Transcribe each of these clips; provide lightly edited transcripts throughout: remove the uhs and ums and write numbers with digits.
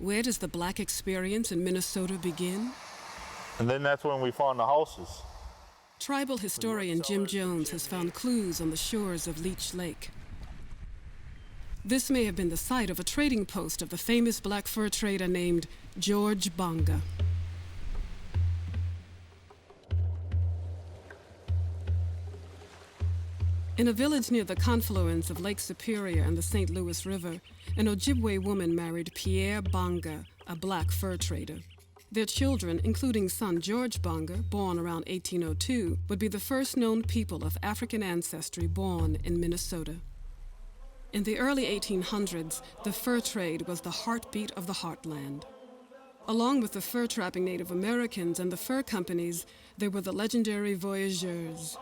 Where does the black experience in Minnesota begin? And then that's when we found the houses. Tribal historian Jim Jones has found clues on the shores of Leach Lake. This may have been the site of a trading post of the famous black fur trader named George Bonga. In a village near the confluence of Lake Superior and the St. Louis River, an Ojibwe woman married Pierre Bonga, a black fur trader. Their children, including son George Bonga, born around 1802, would be the first known people of African ancestry born in Minnesota. In the early 1800s, the fur trade was the heartbeat of the heartland. Along with the fur-trapping Native Americans and the fur companies, there were the legendary voyageurs.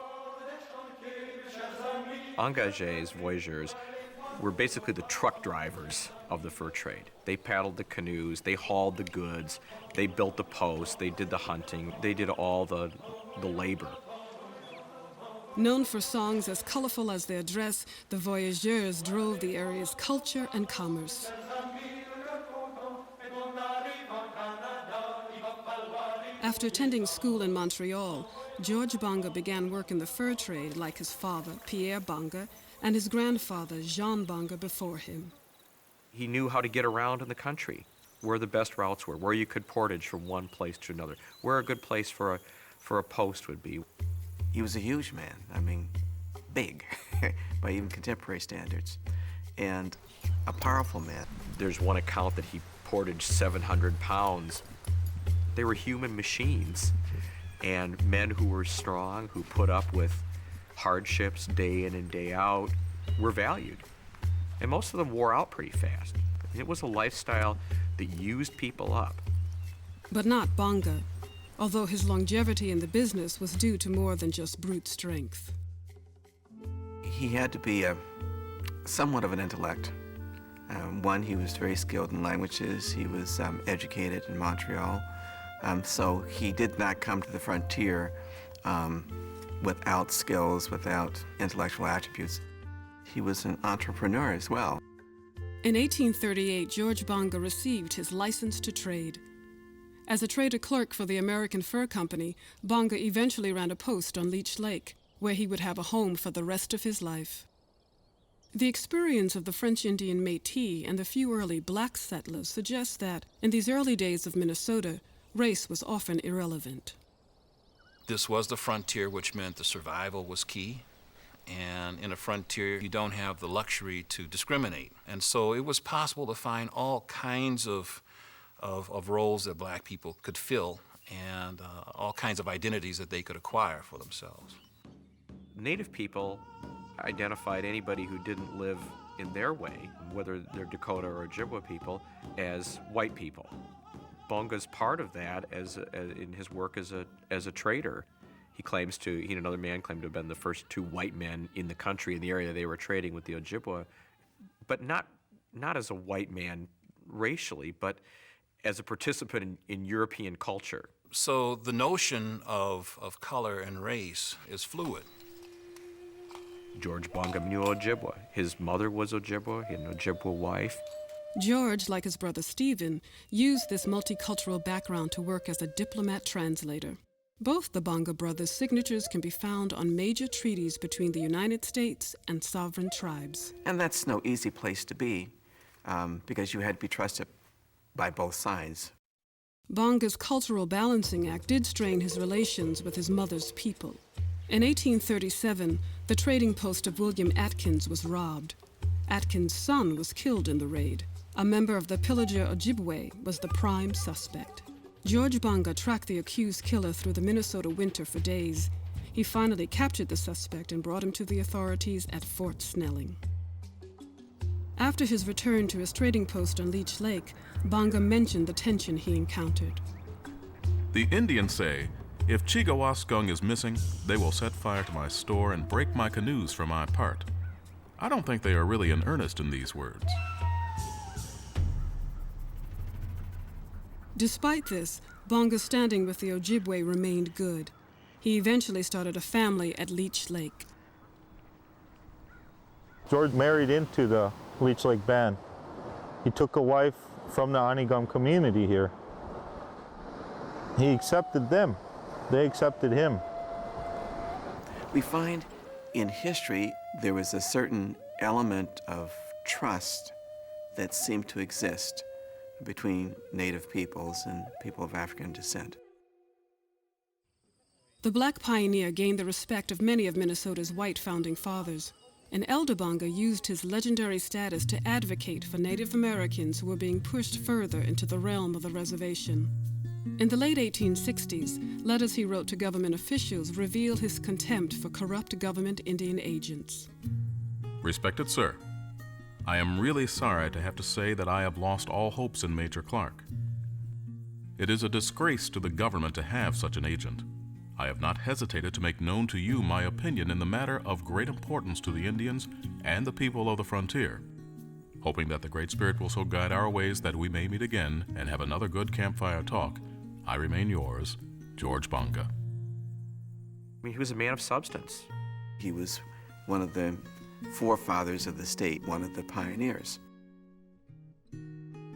Engagés, voyageurs, were basically the truck drivers of the fur trade. They paddled the canoes, they hauled the goods, they built the posts, they did the hunting, they did all the labor. Known for songs as colorful as their dress, the voyageurs drove the area's culture and commerce. After attending school in Montreal, George Bonga began work in the fur trade like his father, Pierre Bonga, and his grandfather, Jean Bonga, before him. He knew how to get around in the country, where the best routes were, where you could portage from one place to another, where a good place for a post would be. He was a huge man, I mean, big, by even contemporary standards, and a powerful man. There's one account that he portaged 700 pounds. They were human machines, and men who were strong, who put up with hardships day in and day out, were valued. And most of them wore out pretty fast. It was a lifestyle that used people up. But not Bonga, although his longevity in the business was due to more than just brute strength. He had to be somewhat of an intellect. One, he was very skilled in languages. He was educated in Montreal. So he did not come to the frontier without skills, without intellectual attributes. He was an entrepreneur as well. In 1838, George Bonga received his license to trade. As a trader clerk for the American Fur Company, Bonga eventually ran a post on Leach Lake, where he would have a home for the rest of his life. The experience of the French Indian Métis and the few early black settlers suggests that, in these early days of Minnesota, race was often irrelevant. This was the frontier, which meant the survival was key. And in a frontier, you don't have the luxury to discriminate. And so it was possible to find all kinds of roles that black people could fill and all kinds of identities that they could acquire for themselves. Native people identified anybody who didn't live in their way, whether they're Dakota or Ojibwe people, as white people. Bonga's part of that in his work as a trader. He and another man claimed to have been the first two white men in the country in the area they were trading with the Ojibwe, but not as a white man racially, but as a participant in European culture. So the notion of color and race is fluid. George Bonga knew Ojibwe. His mother was Ojibwe. He had an Ojibwe wife. George, like his brother Stephen, used this multicultural background to work as a diplomat translator. Both the Bonga brothers' signatures can be found on major treaties between the United States and sovereign tribes. And that's no easy place to be, because you had to be trusted by both sides. Bonga's Cultural Balancing Act did strain his relations with his mother's people. In 1837, the trading post of William Atkins was robbed. Atkins' son was killed in the raid. A member of the pillager Ojibwe was the prime suspect. George Bonga tracked the accused killer through the Minnesota winter for days. He finally captured the suspect and brought him to the authorities at Fort Snelling. After his return to his trading post on Leach Lake, Bonga mentioned the tension he encountered. The Indians say, if Chigawaskung is missing, they will set fire to my store and break my canoes for my part. I don't think they are really in earnest in these words. Despite this, Bonga's standing with the Ojibwe remained good. He eventually started a family at Leach Lake. George married into the Leach Lake band. He took a wife from the Anigam community here. He accepted them. They accepted him. We find in history there was a certain element of trust that seemed to exist between Native peoples and people of African descent. The black pioneer gained the respect of many of Minnesota's white founding fathers, and Elder Bonga used his legendary status to advocate for Native Americans who were being pushed further into the realm of the reservation. In the late 1860s, letters he wrote to government officials reveal his contempt for corrupt government Indian agents. Respected sir, I am really sorry to have to say that I have lost all hopes in Major Clark. It is a disgrace to the government to have such an agent. I have not hesitated to make known to you my opinion in the matter of great importance to the Indians and the people of the frontier, hoping that the Great Spirit will so guide our ways that we may meet again and have another good campfire talk. I remain yours, George Bonga. I mean, he was a man of substance. He was one of the forefathers of the state, one of the pioneers.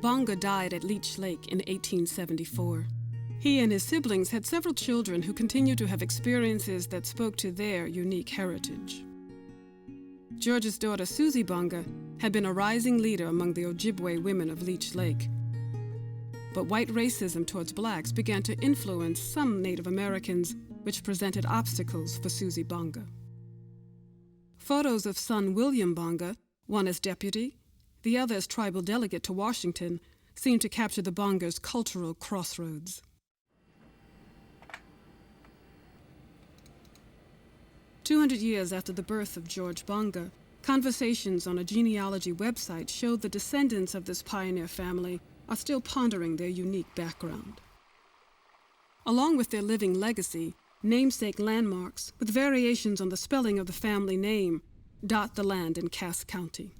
Bonga died at Leach Lake in 1874. He and his siblings had several children who continued to have experiences that spoke to their unique heritage. George's daughter, Susie Bonga, had been a rising leader among the Ojibwe women of Leach Lake. But white racism towards blacks began to influence some Native Americans, which presented obstacles for Susie Bonga. Photos of son William Bonga, one as deputy, the other as tribal delegate to Washington, seem to capture the Bonga's cultural crossroads. "200 years after the birth of George Bonga, conversations on a genealogy website showed the descendants of this pioneer family are still pondering their unique background. Along with their living legacy, namesake landmarks with variations on the spelling of the family name dot the land in Cass County.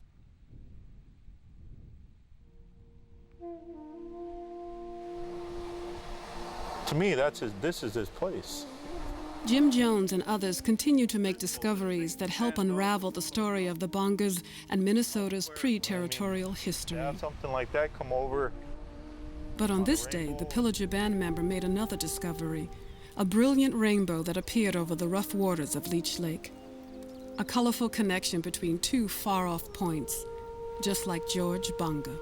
To me, this is his place. Jim Jones and others continue to make discoveries that help unravel the story of the Bongas and Minnesota's pre-territorial history. Have something like that come over. But on this day, the Pillager band member made another discovery, a brilliant rainbow that appeared over the rough waters of Leach Lake. A colorful connection between two far-off points, just like George Bonga.